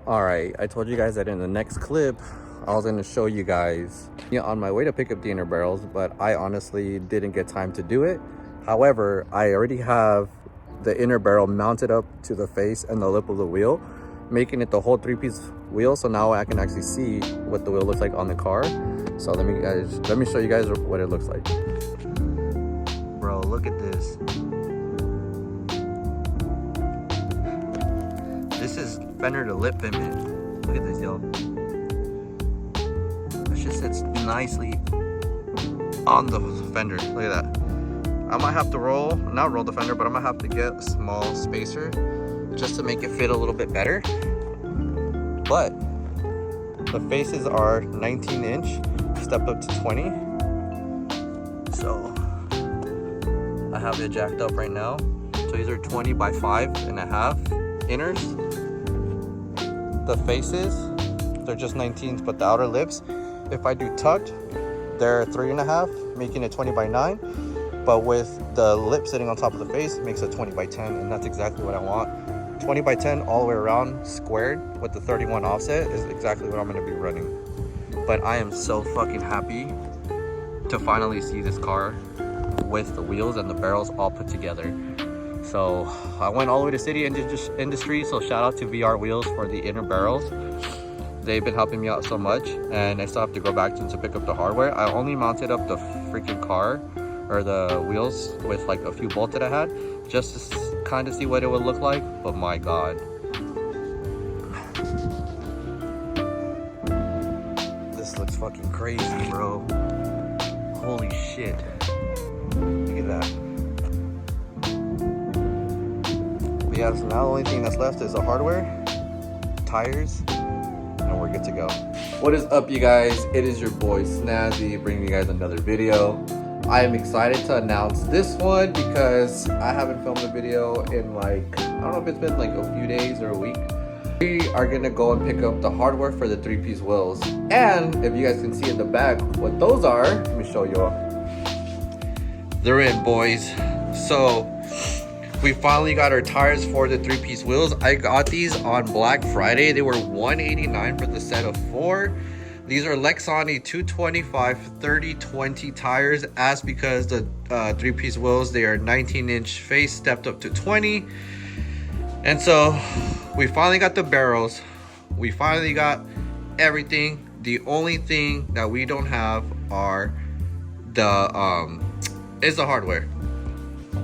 All right, I told you guys that in the next clip I was going to show you guys on my way to pick up the inner barrels, but I honestly didn't get time to do it. However, I already have the inner barrel mounted up to the face and the lip of the wheel, making it the whole three-piece wheel. So now I can actually see what the wheel looks like on the car. So let me show you guys what it looks like. Bro, look at this. This is fender to lip fitment. Look at this, yo. That shit sits nicely on the fender. Look at that. I might have to not roll the fender, but I might have to get a small spacer just to make it fit a little bit better. But the faces are 19-inch, stepped up to 20. So I have it jacked up right now. So these are 20 by 5.5 inners. The faces, they're just 19s, but the outer lips, if I do tucked, they're 3.5, making it 20 by 9. But with the lip sitting on top of the face, it makes it 20 by 10, and that's exactly what I want. 20 by 10 all the way around, squared with the 31 offset is exactly what I'm gonna be running. But I am so fucking happy to finally see this car with the wheels and the barrels all put together. So I went all the way to City Industry, so shout out to VR Wheels for the inner barrels. They've been helping me out so much, and I still have to go back to pick up the hardware. I only mounted up the freaking car, or the wheels, with like a few bolts that I had, just to kind of see what it would look like. But my God. This looks fucking crazy, bro. Holy shit. Look at that. But yeah, so now the only thing that's left is the hardware, tires, and we're good to go. What is up, you guys? It is your boy Snazzy bringing you guys another video. I am excited to announce this one because I haven't filmed a video in like, I don't know if it's been like a few days or a week. We are gonna go and pick up the hardware for the three-piece wheels. And if you guys can see in the back what those are, let me show you all. They're in, boys. So we finally got our tires for the three-piece wheels. I got these on Black Friday. They were $189 for the set of 4. These are Lexani 225 30/20 tires. Asked because the three-piece wheels, they are 19-inch face stepped up to 20. And so we finally got the barrels. We finally got everything. The only thing that we don't have are is the hardware.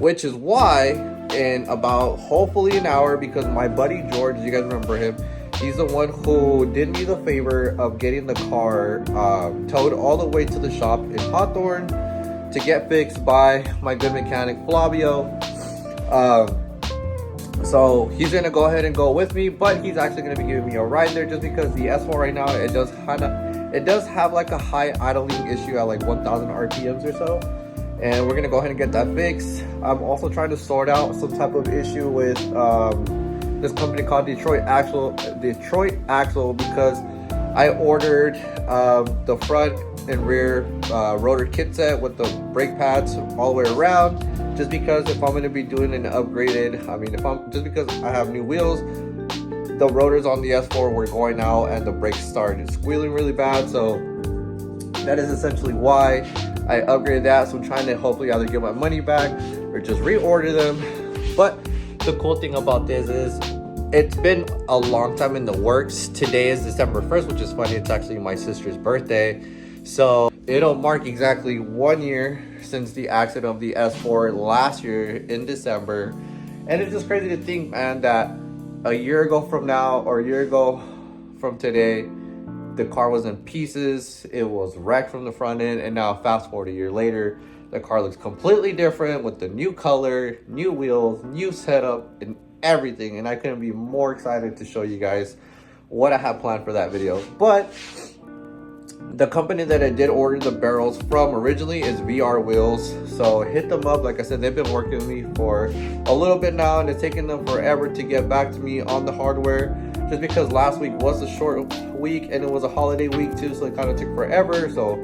Which is why in about hopefully an hour, because my buddy George, you guys remember him, he's the one who did me the favor of getting the car towed all the way to the shop in Hawthorne to get fixed by my good mechanic Flavio. So he's gonna go ahead and go with me, but he's actually gonna be giving me a ride there just because the S4 right now, it does have like a high idling issue at like 1,000 RPMs or so. And we're gonna go ahead and get that fixed. I'm also trying to sort out some type of issue with this company called Detroit Axle, because I ordered the front and rear rotor kit set with the brake pads all the way around, just because if I'm going to be doing an upgraded, just because I have new wheels, the rotors on the S4 were going out and the brakes started squealing really bad. So that is essentially why I upgraded that. So I'm trying to hopefully either get my money back or just reorder them. But the cool thing about this is it's been a long time in the works. Today is December 1st, which is funny. It's actually my sister's birthday. So it'll mark exactly 1 year since the accident of the S4 last year in December. And it's just crazy to think, man, that a year ago from now, or a year ago from today, the car was in pieces. It was wrecked from the front end. And now fast forward a year later, the car looks completely different with the new color, new wheels, new setup, and everything. And I couldn't be more excited to show you guys what I have planned for that video. But the company that I did order the barrels from originally is VR Wheels. So hit them up. Like I said, they've been working with me for a little bit now, and it's taken them forever to get back to me on the hardware, just because last week was a short week and it was a holiday week too, so it kind of took forever. So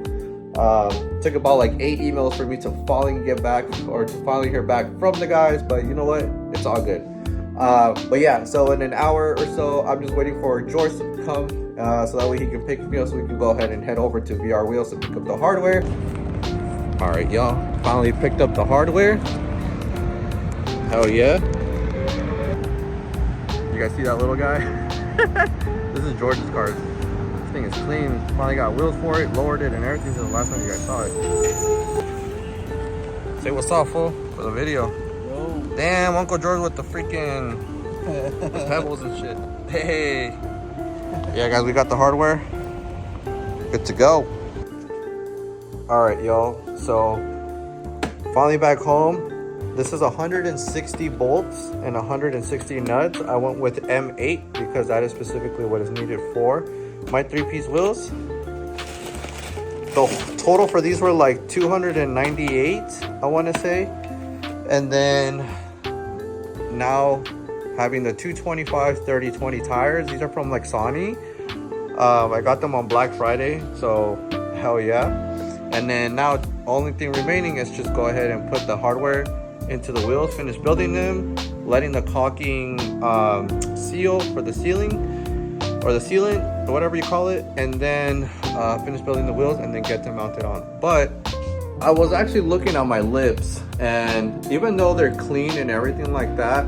took about like 8 emails for me to finally get back, or to finally hear back from the guys. But you know what, it's all good. But yeah, so in an hour or so, I'm just waiting for George to come, so that way he can pick me up, so we can go ahead and head over to VR Wheels to pick up the hardware. All right, y'all, finally picked up the hardware. Hell yeah. You guys see that little guy? This is George's car. This thing is clean. Finally got wheels for it, lowered it and everything since the last time you guys saw it. Say what's up, fool, for the video. Yo. Damn, Uncle George with the freaking the pebbles and shit. Hey. Yeah, guys, we got the hardware. Good to go. All right, y'all. So, finally back home. This is 160 bolts and 160 nuts. I went with M8 because that is specifically what is needed for my 3-piece wheels. The total for these were like 298, I want to say. And then now having the 225 30/20 tires. These are from like Sony. I got them on Black Friday, so hell yeah. And then now only thing remaining is just go ahead and put the hardware into the wheels, finish building them, letting the caulking seal for the ceiling or the sealant or whatever you call it, and then finish building the wheels and then get them mounted on. But I was actually looking at my lips, and even though they're clean and everything like that,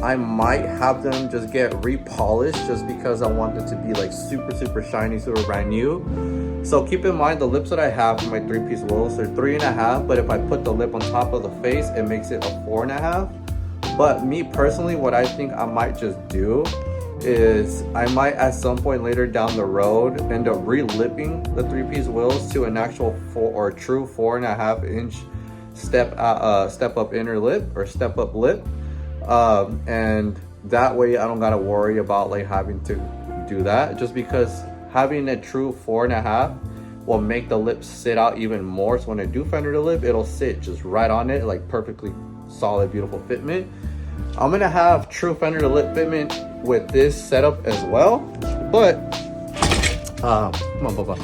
I might have them just get repolished just because I want it to be like super shiny, super brand new. So keep in mind the lips that I have for my 3-piece wheels, they're 3.5, but if I put the lip on top of the face, it makes it a 4.5. But me personally, what I think I might just do is I might at some point later down the road end up re-lipping the 3-piece wheels to an actual true 4.5 inch step up inner lip or step up lip, and that way I don't gotta worry about like having to do that, just because having a true 4.5 will make the lips sit out even more. So when I do fender the lip, it'll sit just right on it, like perfectly solid, beautiful fitment. I'm gonna have true fender the lip fitment with this setup as well. But come on, Bubba.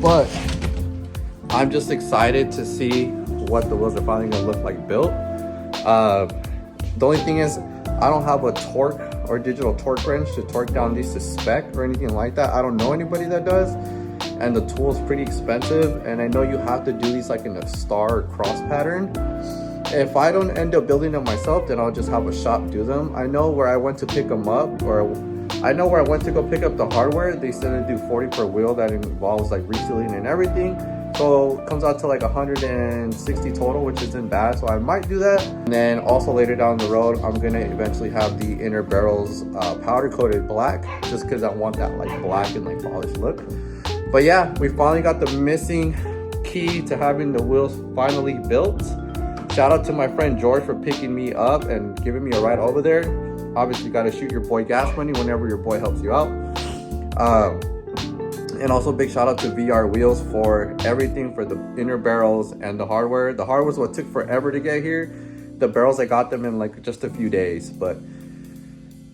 But I'm just excited to see what the wheels are finally gonna look like built. The only thing is, I don't have a torque or digital torque wrench to torque down these to spec or anything like that. I don't know anybody that does, and the tool is pretty expensive, and I know you have to do these like in a star or cross pattern. If I don't end up building them myself, then I'll just have a shop do them. I know where I went to pick them up, or I know where I went to go pick up the hardware. They said to do 40 per wheel. That involves like resealing and everything. So it comes out to like 160 total, which isn't bad. So I might do that. And then also later down the road, I'm gonna eventually have the inner barrels powder coated black, just because I want that like black and like polished look. But yeah, we finally got the missing key to having the wheels finally built. Shout out to my friend George for picking me up and giving me a ride over there. Obviously, got to shoot your boy gas money whenever your boy helps you out. And also big shout out to VR Wheels for everything, for the inner barrels and the hardware. The hardware was what took forever to get here. The barrels, I got them in like just a few days. But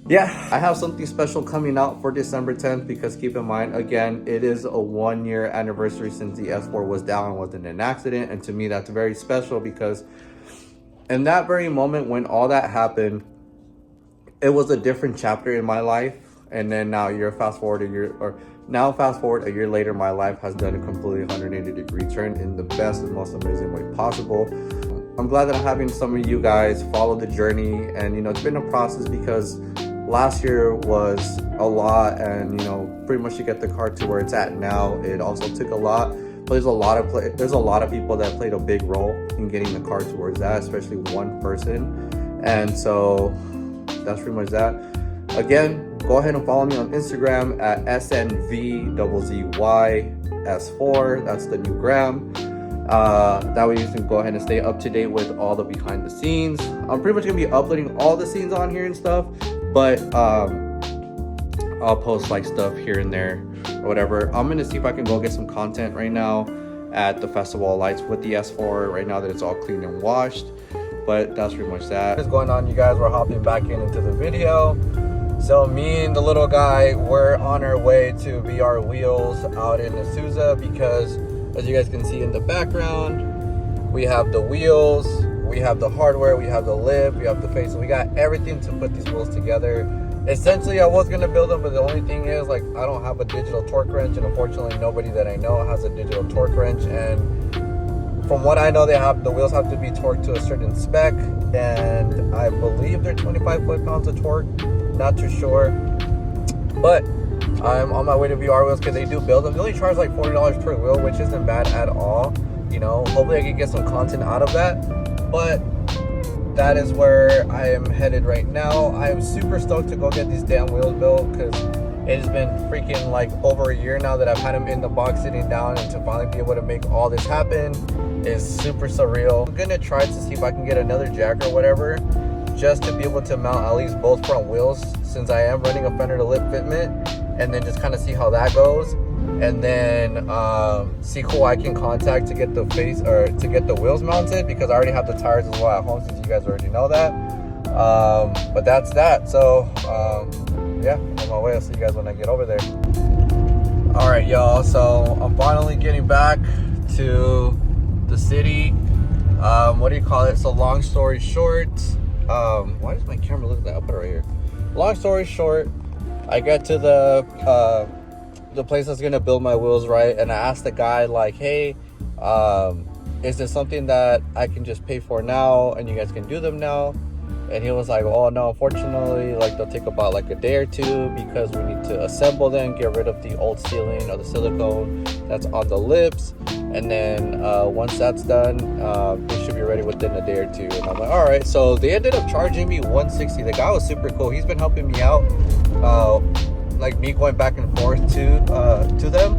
yeah, I have something special coming out for December 10th, because keep in mind, again, it is a 1-year anniversary since the S4 was down and wasn't an accident. And to me, that's very special, because in that very moment when all that happened, it was a different chapter in my life. And then now fast forward a year later, my life has done a completely 180-degree turn in the best and most amazing way possible. I'm glad that I'm having some of you guys follow the journey, and it's been a process, because last year was a lot, and pretty much to get the car to where it's at now, it also took a lot. But there's a lot of people that played a big role in getting the car towards that, especially one person. And so that's pretty much that. Again, go ahead and follow me on Instagram at SNVZZYS4. That's the new gram. That way you can go ahead and stay up to date with all the behind the scenes. I'm pretty much gonna be uploading all the scenes on here and stuff, but I'll post like stuff here and there or whatever. I'm gonna see if I can go get some content right now at the Festival of Lights with the S4 right now that it's all cleaned and washed. But that's pretty much that. What's going on, you guys? We're hopping back into the video. So me and the little guy, we're on our way to VR Wheels out in Azusa, because as you guys can see in the background, we have the wheels, We have the hardware, we have the lip, we have the face, so we got everything to put these wheels together. Essentially, I was gonna build them, but the only thing is, like, I don't have a digital torque wrench, and unfortunately nobody that I know has a digital torque wrench. And from what I know, the wheels have to be torqued to a certain spec, and I believe they're 25 foot-pounds of torque, not too sure. But I'm on my way to VR wheels because they do build them. They only charge like $40 per wheel, which isn't bad at all. You know, hopefully I can get some content out of that. But that is where I am headed right now. I am super stoked to go get these damn wheels built, because it has been freaking like over a year now that I've had them in the box sitting down, and to finally be able to make all this happen is super surreal. I'm gonna try to see if I can get another jack or whatever, just to be able to mount at least both front wheels, since I am running a fender to lip fitment, and then just kind of see how that goes, and then see who I can contact to get the face, or to get the wheels mounted, because I already have the tires as well at home, since you guys already know that. But that's that. So yeah, I'm on my way. I'll see you guys when I get over there. All right, y'all, so I'm finally getting back to the city. What do you call it? So long story short, why does my camera look like that? I'll put it right here. Long story short, I get to the place that's gonna build my wheels, right? And I asked the guy, like, hey, is this something that I can just pay for now and you guys can do them now? And he was like, oh no, unfortunately, like, they'll take about like a day or two, because we need to assemble them, get rid of the old sealing or the silicone that's on the lips, and then once that's done, they should be ready within a day or two. And I'm like, all right. So they ended up charging me $160. The guy was super cool. He's been helping me out, like me going back and forth to them,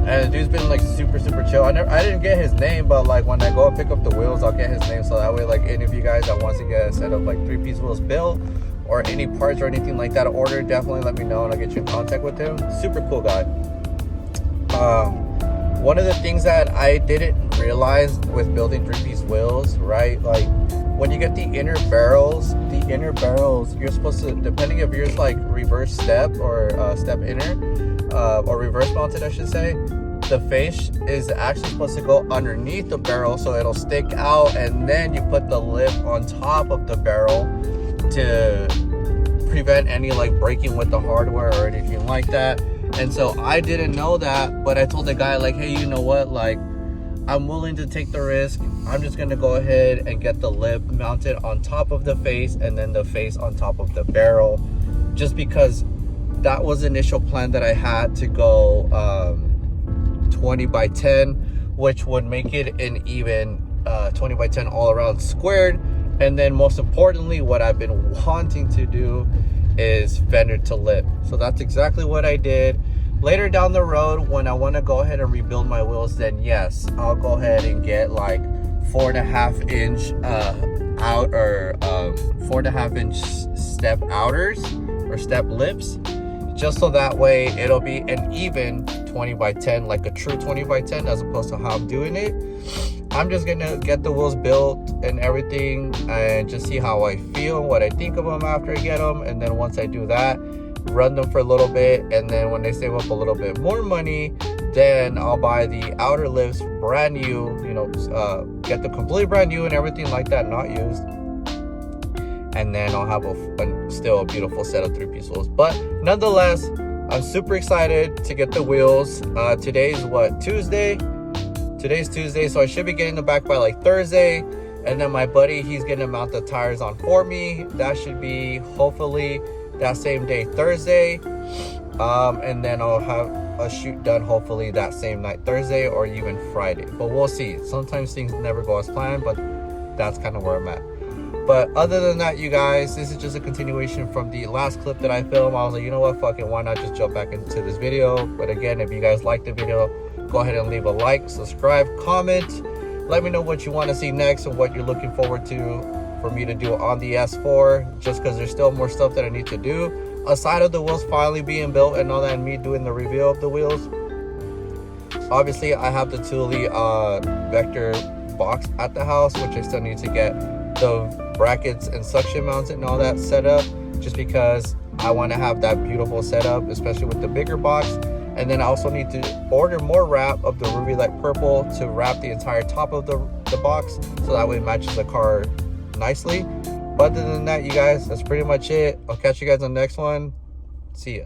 and the dude's been like super chill. I didn't get his name, but like when I go and pick up the wheels, I'll get his name, so that way, like, any of you guys that wants to get a set of like 3-piece wheels built, or any parts or anything like that ordered, definitely let me know and I'll get you in contact with him. Super cool guy. One of the things that I didn't realize with building 3-piece wheels, right, like, when you get the inner barrels, you're supposed to, depending if yours like reverse step or step inner, or reverse mounted, I should say, the face is actually supposed to go underneath the barrel, so it'll stick out, and then you put the lip on top of the barrel to prevent any like breaking with the hardware or anything like that. And so I didn't know that, but I told the guy, like, hey, you know what, like, I'm willing to take the risk. I'm just gonna go ahead and get the lip mounted on top of the face, and then the face on top of the barrel, just because that was the initial plan that I had, to go 20 by 10, which would make it an even 20 by 10 all around squared. And then most importantly, what I've been wanting to do is fender to lip. So that's exactly what I did. Later down the road, when I want to go ahead and rebuild my wheels, then yes, I'll go ahead and get like 4.5 inch out, or 4.5 inch step outers or step lips, just so that way it'll be an even 20 by 10, like a true 20 by 10, as opposed to how I'm doing it. I'm just gonna get the wheels built and everything, and just see how I feel, what I think of them after I get them. And then once I do that, run them for a little bit, and then when they save up a little bit more money, then I'll buy the outer lips brand new, you know, get the completely brand new and everything like that, not used. And then I'll have still a beautiful set of 3-piece wheels. But nonetheless, I'm super excited to get the wheels. Today's what, Tuesday? Today's Tuesday, so I should be getting them back by like Thursday. And then my buddy, he's gonna mount the tires on for me. That should be hopefully that same day, Thursday. And then I'll have a shoot done hopefully that same night, Thursday, or even Friday. But we'll see. Sometimes things never go as planned, but that's kind of where I'm at. But other than that, you guys, this is just a continuation from the last clip that I filmed. I was like, you know what, fuck it, why not just jump back into this video? But again, if you guys like the video, go ahead and leave a like, subscribe, comment. Let me know what you want to see next and what you're looking forward to for me to do on the S4, just because there's still more stuff that I need to do aside of the wheels finally being built and all that, and me doing the review of the wheels. Obviously, I have the Thule Vector box at the house, which I still need to get the brackets and suction mounts and all that set up, just because I want to have that beautiful setup, especially with the bigger box. And then I also need to order more wrap of the Ruby Light Purple to wrap the entire top of the box, so that way it matches the car nicely. But other than that, you guys, that's pretty much it. I'll catch you guys on the next one. See ya.